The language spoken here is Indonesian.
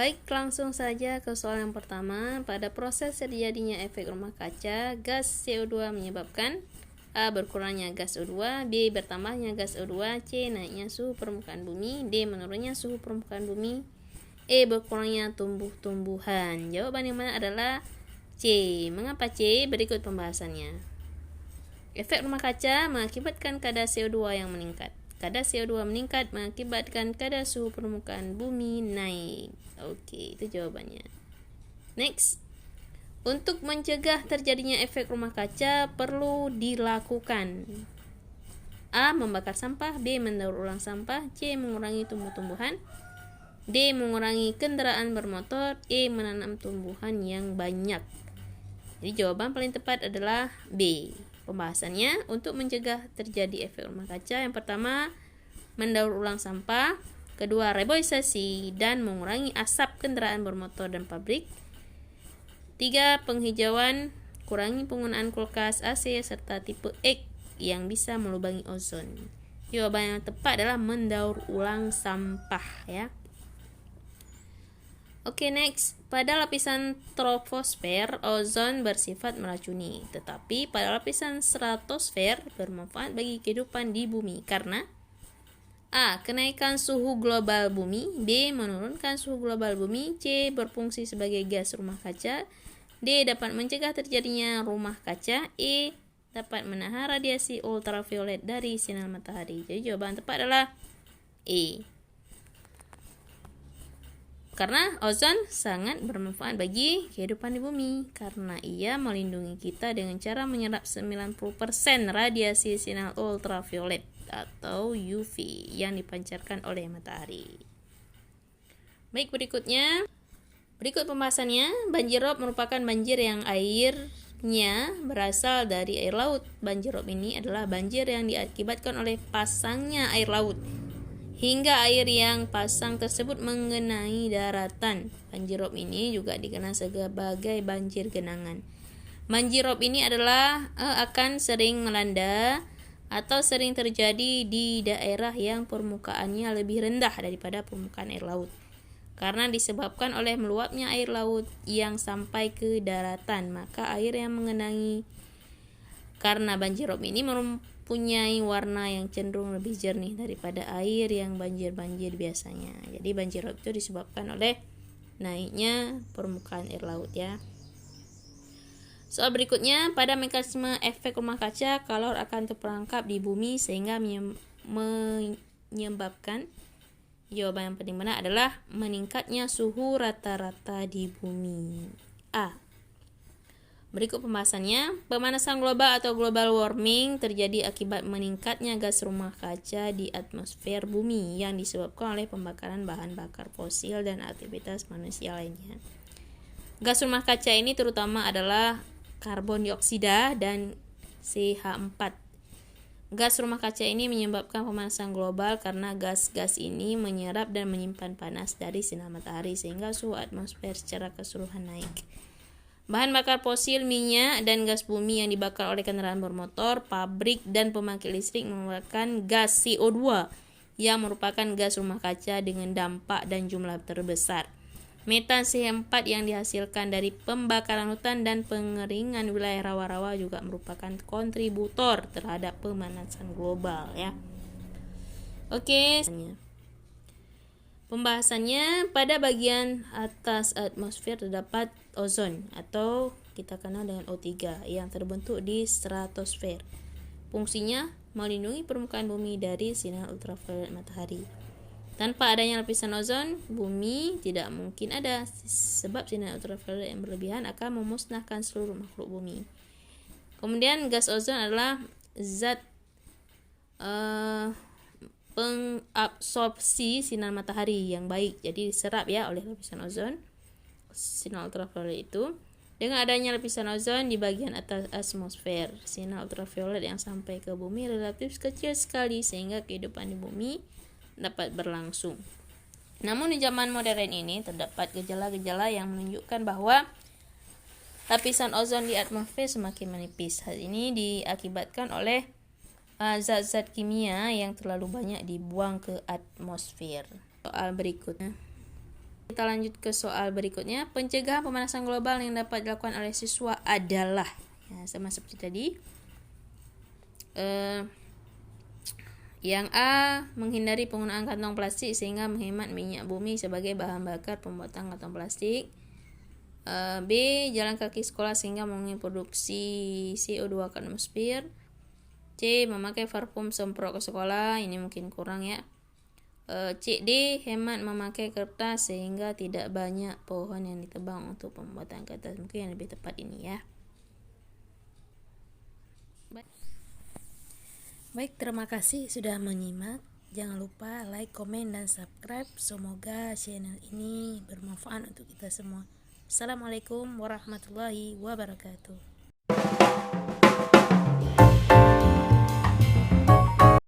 Baik, langsung saja ke soal yang pertama. Pada proses terjadinya efek rumah kaca, gas CO2 menyebabkan A. Berkurangnya gas O2, B. Bertambahnya gas O2, C. Naiknya suhu permukaan bumi, D. Menurunnya suhu permukaan bumi, E. Berkurangnya tumbuh-tumbuhan. Jawaban yang mana adalah C. Mengapa C? Berikut pembahasannya. Efek rumah kaca mengakibatkan kadar CO2 yang meningkat. Kadar CO2 meningkat mengakibatkan kadar suhu permukaan bumi naik. Oke, itu jawabannya. Next. Untuk mencegah terjadinya efek rumah kaca perlu dilakukan A. Membakar sampah, B. mendaur ulang sampah, C. Mengurangi tumbuh-tumbuhan, D. Mengurangi kendaraan bermotor, E. Menanam tumbuhan yang banyak. Jadi jawaban paling tepat adalah B. Pembahasannya, untuk mencegah terjadi efek rumah kaca, yang pertama mendaur ulang sampah, kedua reboisasi dan mengurangi asap kendaraan bermotor dan pabrik, 3. Penghijauan, kurangi penggunaan kulkas, AC, serta tipe X yang bisa melubangi ozon. Jawaban yang tepat adalah mendaur ulang sampah ya. Oke, next. Pada lapisan troposfer, ozon bersifat meracuni, tetapi pada lapisan stratosfer bermanfaat bagi kehidupan di bumi karena A. Kenaikan suhu global bumi, B. Menurunkan suhu global bumi, C. Berfungsi sebagai gas rumah kaca, D. Dapat mencegah terjadinya rumah kaca, E. Dapat menahan radiasi ultraviolet dari sinar matahari. Jadi jawaban tepat adalah E. Karena ozon sangat bermanfaat bagi kehidupan di bumi karena ia melindungi kita dengan cara menyerap 90% radiasi sinar ultraviolet atau UV yang dipancarkan oleh matahari. Baik, berikut pembahasannya. Banjir rob merupakan banjir yang airnya berasal dari air laut. Banjir rob ini adalah banjir yang diakibatkan oleh pasangnya air laut hingga air yang pasang tersebut mengenai daratan. Banjir rob ini juga dikenal sebagai banjir genangan. Banjir rob ini adalah akan sering melanda atau sering terjadi di daerah yang permukaannya lebih rendah daripada permukaan air laut. Karena disebabkan oleh meluapnya air laut yang sampai ke daratan, maka air yang mengenai karena banjir rob ini mempunyai warna yang cenderung lebih jernih daripada air yang banjir-banjir biasanya. Jadi banjir rob itu disebabkan oleh naiknya permukaan air laut ya. Soal berikutnya, pada mekanisme efek rumah kaca, kalor akan terperangkap di bumi sehingga menyebabkan, jawaban yang paling benar adalah meningkatnya suhu rata-rata di bumi. A. Berikut pembahasannya. Pemanasan global atau global warming terjadi akibat meningkatnya gas rumah kaca di atmosfer bumi yang disebabkan oleh pembakaran bahan bakar fosil dan aktivitas manusia lainnya. Gas rumah kaca ini terutama adalah karbon dioksida dan CH4. Gas rumah kaca ini menyebabkan pemanasan global karena gas-gas ini menyerap dan menyimpan panas dari sinar matahari sehingga suhu atmosfer secara keseluruhan naik. Bahan bakar fosil, minyak, dan gas bumi yang dibakar oleh kendaraan bermotor, pabrik, dan pembangkit listrik mengeluarkan gas CO2 yang merupakan gas rumah kaca dengan dampak dan jumlah terbesar. Metan CH4 yang dihasilkan dari pembakaran hutan dan pengeringan wilayah rawa-rawa juga merupakan kontributor terhadap pemanasan global ya. Oke. Pembahasannya, pada bagian atas atmosfer terdapat ozon atau kita kenal dengan O3 yang terbentuk di stratosfer. Fungsinya melindungi permukaan bumi dari sinar ultraviolet matahari. Tanpa adanya lapisan ozon, bumi tidak mungkin ada sebab sinar ultraviolet yang berlebihan akan memusnahkan seluruh makhluk bumi. Kemudian gas ozon adalah zat pengabsorpsi sinar matahari yang baik, jadi diserap ya oleh lapisan ozon sinar ultraviolet itu. Dengan adanya lapisan ozon di bagian atas atmosfer, sinar ultraviolet yang sampai ke bumi relatif kecil sekali sehingga kehidupan di bumi dapat berlangsung. Namun di zaman modern ini terdapat gejala-gejala yang menunjukkan bahwa lapisan ozon di atmosfer semakin menipis. Hal ini diakibatkan oleh zat-zat kimia yang terlalu banyak dibuang ke atmosfer. Soal berikutnya. Kita lanjut ke soal berikutnya. Pencegahan pemanasan global yang dapat dilakukan oleh siswa adalah, ya, sama seperti tadi. Yang A, menghindari penggunaan kantong plastik sehingga menghemat minyak bumi sebagai bahan bakar pembuatan kantong plastik. B, jalan kaki sekolah sehingga mengurangi produksi CO2 ke atmosfer. C, memakai parfum semprot ke sekolah, ini mungkin kurang ya. C, D, hemat memakai kertas sehingga tidak banyak pohon yang ditebang untuk pembuatan kertas, mungkin yang lebih tepat ini ya. Baik, terima kasih sudah menyimak. Jangan lupa like, komen, dan subscribe. Semoga channel ini bermanfaat untuk kita semua. Assalamualaikum warahmatullahi wabarakatuh.